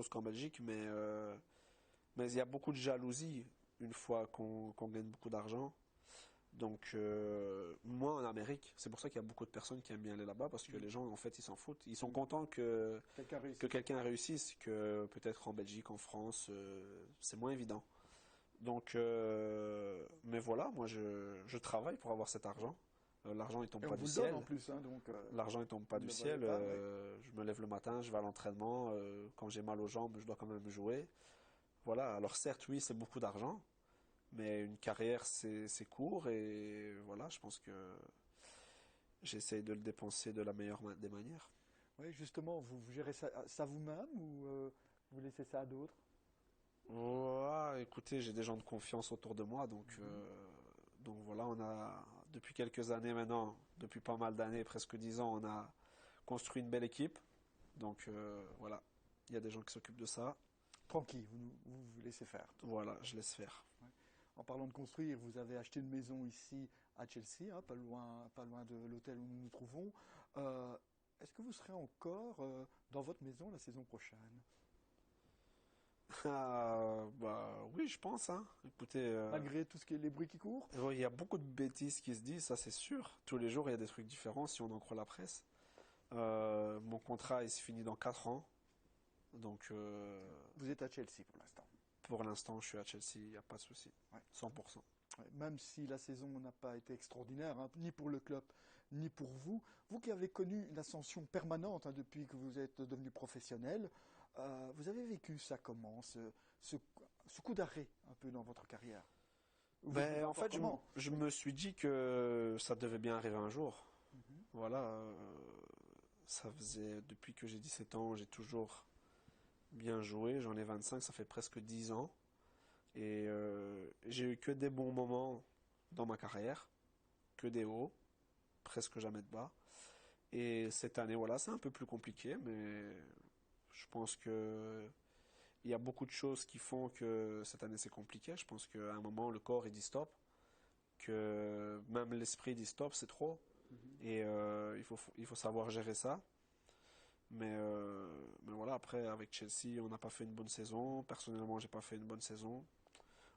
chose qu'en Belgique, mais il y a beaucoup de jalousie une fois qu'on gagne beaucoup d'argent. Donc, moi en Amérique, c'est pour ça qu'il y a beaucoup de personnes qui aiment bien aller là-bas, parce que les gens, en fait, ils s'en foutent. Ils sont contents Quelqu'un que réussit. quelqu'un réussisse, que peut-être en Belgique, en France, c'est moins évident. Donc, mais voilà, moi je travaille pour avoir cet argent. L'argent il tombe Et on pas du vous le donne en ciel. plus, hein, donc L'argent il tombe vous pas ne du le volez ciel. pas, ouais. Je me lève le matin, je vais à l'entraînement. Quand j'ai mal aux jambes, je dois quand même jouer. Voilà. Alors certes, oui, c'est beaucoup d'argent, mais une carrière c'est court et voilà. Je pense que j'essaye de le dépenser de la meilleure des manières. Oui, justement, vous gérez ça vous-même ou vous laissez ça à d'autres? Voilà, écoutez, j'ai des gens de confiance autour de moi, Mhm. donc voilà, on a depuis quelques années maintenant, depuis pas mal d'années, presque 10 ans, on a construit une belle équipe. Donc voilà, il y a des gens qui s'occupent de ça. Tranquille, vous laissez faire. Voilà, je laisse faire. Ouais. En parlant de construire, vous avez acheté une maison ici à Chelsea, hein, pas loin de l'hôtel où nous nous trouvons. Euh, Est-ce que vous serez encore dans votre maison la saison prochaine? Bah oui, je pense. Hein. Écoutez, Malgré tout ce qui est les bruits qui courent? il y a beaucoup de bêtises qui se disent, ça c'est sûr. Tous les jours, il y a des trucs différents si on en croit la presse. Mon contrat, il se finit dans 4 ans. Donc Vous êtes à Chelsea pour l'instant. pour l'instant, je suis à Chelsea, il n'y a pas de souci. Ouais. 100%. Ouais, même si la saison n'a pas été extraordinaire, hein, ni pour le club, ni pour vous, vous qui avez connu une ascension permanente hein, depuis que vous êtes devenu professionnel, vous avez vécu ça comment, ce coup d'arrêt un peu dans votre carrière? Ou Ben, peu en importe fait, comment. je Oui. me suis dit que ça devait bien arriver un jour. Mhm. Voilà, ça faisait, depuis que j'ai 17 ans, j'ai toujours bien joué. J'en ai 25, ça fait presque 10 ans. Et j'ai eu que des bons moments dans ma carrière, que des hauts, presque jamais de bas. Et cette année, voilà, c'est un peu plus compliqué, mais je pense que il y a beaucoup de choses qui font que cette année c'est compliqué. Je pense qu'à un moment, le corps il dit stop, que même l'esprit dit stop, c'est trop. Mhm. Et il faut savoir gérer ça. Mais voilà, après, avec Chelsea, on n'a pas fait une bonne saison. Personnellement, j'ai pas fait une bonne saison.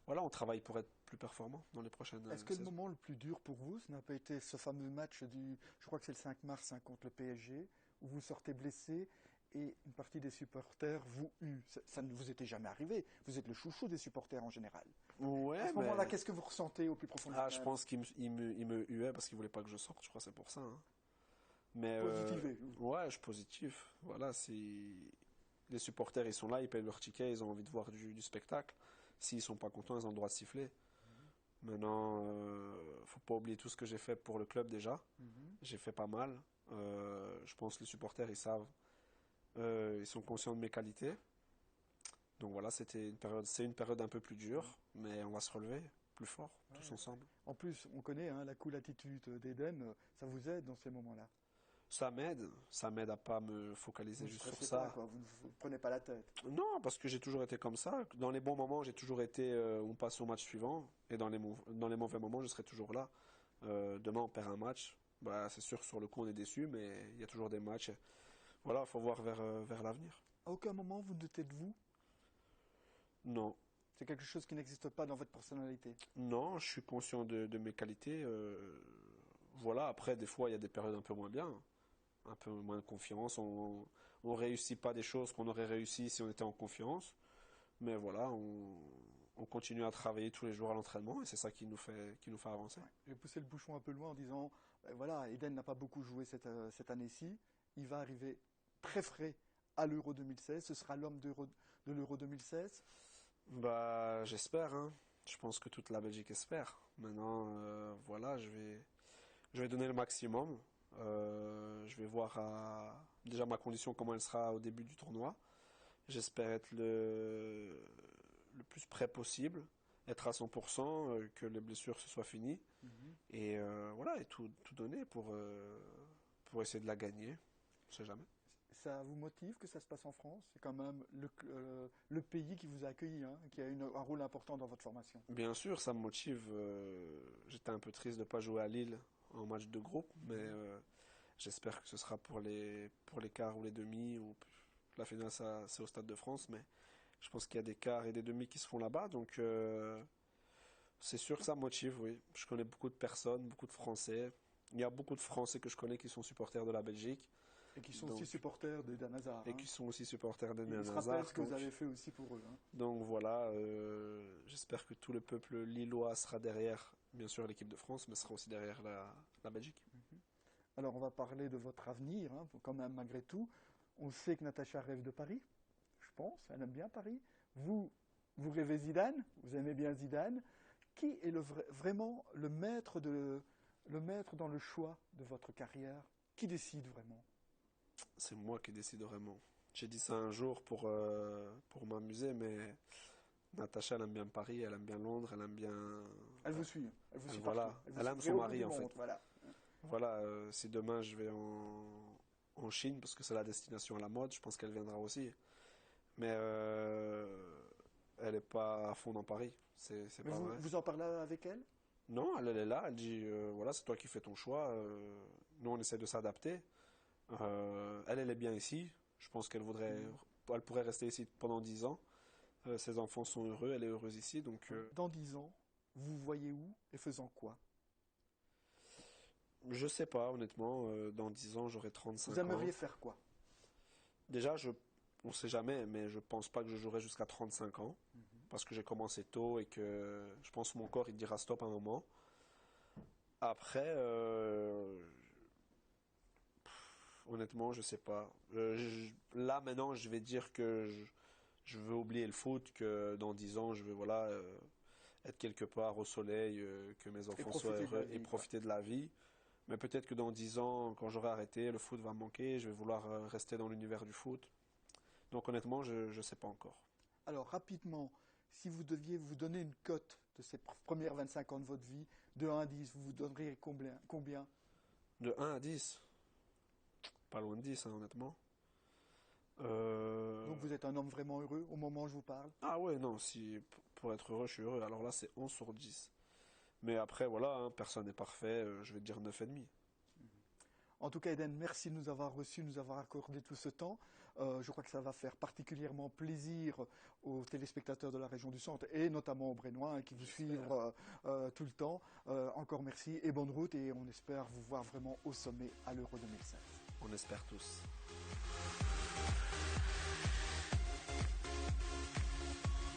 Voilà, on travaille pour être plus performant dans les prochaines Est-ce que le saisons. moment le plus dur pour vous, ce n'a pas été ce fameux match je crois que c'est le 5 mars hein, contre le PSG, où vous sortez blessé et une partie des supporters vous hue. Ça ne vous était jamais arrivé. Vous êtes le chouchou des supporters en général. À Ouais, ce moment-là, mais qu'est-ce que vous ressentez au plus profond de je vous-même? pense il me huait parce qu'il voulait pas que je sorte. Je crois que c'est pour ça. Hein. Mais Positivé. ouais, je suis positif. Voilà, si les supporters ils sont là, ils payent leur ticket, ils ont envie de voir du spectacle. S'ils sont pas contents, ils ont le droit de siffler. Maintenant, faut pas oublier tout ce que j'ai fait pour le club déjà. Mhm. J'ai fait pas mal. Je pense que les supporters ils savent, ils sont conscients de mes qualités. Donc voilà, c'est une période un peu plus Ouais, dure, mais on va se relever plus fort, tous ouais. ensemble. En plus, on connaît hein, la cool attitude d'Eden, ça vous aide dans ces moments-là. Ça m'aide à pas me Vous focaliser ne juste sur stressez pas, ça. quoi. Vous ne prenez pas la tête. Non, parce que j'ai toujours été comme ça. Dans les bons moments, j'ai toujours été, on passe au match suivant, et dans les mauvais moments, je serai toujours là. Demain, on perd un match. Bah, c'est sûr, sur le coup, on est déçu, mais il y a toujours des matchs. Voilà, faut voir vers l'avenir. À aucun moment, vous ne de vous. Non, C'est quelque chose qui n'existe pas dans votre personnalité. non, je suis conscient de mes qualités. Voilà, après, des fois, il y a des périodes un peu moins bien, un peu moins de confiance. On réussit pas des choses qu'on aurait réussi si on était en confiance. Mais voilà, on continue à travailler tous les jours à l'entraînement et c'est ça qui nous fait avancer. Ouais. J'ai poussé le bouchon un peu loin en disant, voilà, Eden n'a pas beaucoup joué cette année-ci. Il va arriver très frais à l'Euro 2016. Ce sera l'homme de l'Euro 2016. Bah, j'espère, hein. Je pense que toute la Belgique espère. Maintenant, voilà, je vais donner le maximum. Je vais voir déjà ma condition comment elle sera au début du tournoi. J'espère être le plus prêt possible, être à 100%, que les blessures se soient finies Mhm. et voilà, et tout donner pour essayer de la gagner. On sait jamais. Ça vous motive que ça se passe en France? C'est quand même le pays qui vous a accueilli, hein, qui a un rôle important dans votre formation. Bien sûr, ça me motive. J'étais un peu triste de ne pas jouer à Lille en match de groupe, mais Mhm. j'espère que ce sera pour les quarts ou les demi ou La finale, c'est au Stade de France, mais je pense qu'il y a des quarts et des demi qui se font là-bas. Donc, c'est sûr que ça motive, oui. Je connais beaucoup de personnes, beaucoup de Français. Il y a beaucoup de Français que je connais qui sont supporters de la Belgique. Et qui sont aussi Donc, supporters de Dan Hazard. et qui sont aussi supporters des Ils se rappellent Hazard. ce que vous avez fait aussi pour eux. Donc voilà, j'espère que tout le peuple lillois sera derrière, bien sûr, l'équipe de France, mais sera aussi derrière la Belgique. Alors on va parler de votre avenir, quand même malgré tout. On sait que Natacha rêve de Paris, je pense, elle aime bien Paris. Vous, vous rêvez Zidane, vous aimez bien Zidane. Qui est vraiment le maître dans le choix de votre carrière? Qui décide vraiment? C'est moi qui décide vraiment. J'ai dit ça un jour pour m'amuser, mais Natacha, elle aime bien Paris, elle aime bien Londres, elle aime bien... Elle vous suit Voilà, partout. Elle vous elle suit aime très son au bout mari du en fait. monde, voilà. Voilà, si demain je vais en Chine, parce que c'est la destination à la mode, je pense qu'elle viendra aussi. Mais elle n'est pas à fond dans Paris, c'est Mais pas vrai. vous en parlez avec elle? Non, elle est là, elle dit, voilà, c'est toi qui fais ton choix, nous on essaie de s'adapter. Elle est bien ici, je pense elle pourrait rester ici pendant 10 ans. Ses enfants sont heureux, elle est heureuse ici, donc Dans 10 ans, vous voyez où et faisant quoi? je sais pas, honnêtement, dans 10 ans j'aurai Vous 35 ans. aimeriez faire quoi? Déjà, on sait jamais, mais je pense pas que je jouerai jusqu'à 35 ans, parce que j'ai commencé tôt et que je pense que mon corps il dira stop à un moment. Après, honnêtement, je sais pas. Là maintenant, je vais dire que je veux oublier le foot, que dans 10 ans, je vais voilà, être quelque part au soleil, que mes Et enfants soient profiter de la heureux et vie, quoi. profiter de la vie. Mais peut-être que dans 10 ans, quand j'aurai arrêté, le foot va me manquer, je vais vouloir rester dans l'univers du foot. Donc honnêtement, je ne sais pas encore. Alors, rapidement, si vous deviez vous donner une cote de ces premières 25 ans de votre vie, de 1 à 10, vous vous donneriez combien? De 1 à 10, pas loin de 10, hein, honnêtement. Donc vous êtes un homme vraiment heureux au moment où je vous parle? Ah ouais, non, si pour être heureux, je suis heureux. Alors là, c'est 11 sur 10. Mais après, voilà, hein, personne n'est parfait, je vais te dire 9,5. En tout cas, Eden, merci de nous avoir reçus, de nous avoir accordé tout ce temps. Je crois que ça va faire particulièrement plaisir aux téléspectateurs de la région du Centre et notamment aux Brennois qui vous suivent tout le temps. Encore merci et bonne route et on espère vous voir vraiment au sommet à l'Euro 2016. On espère tous.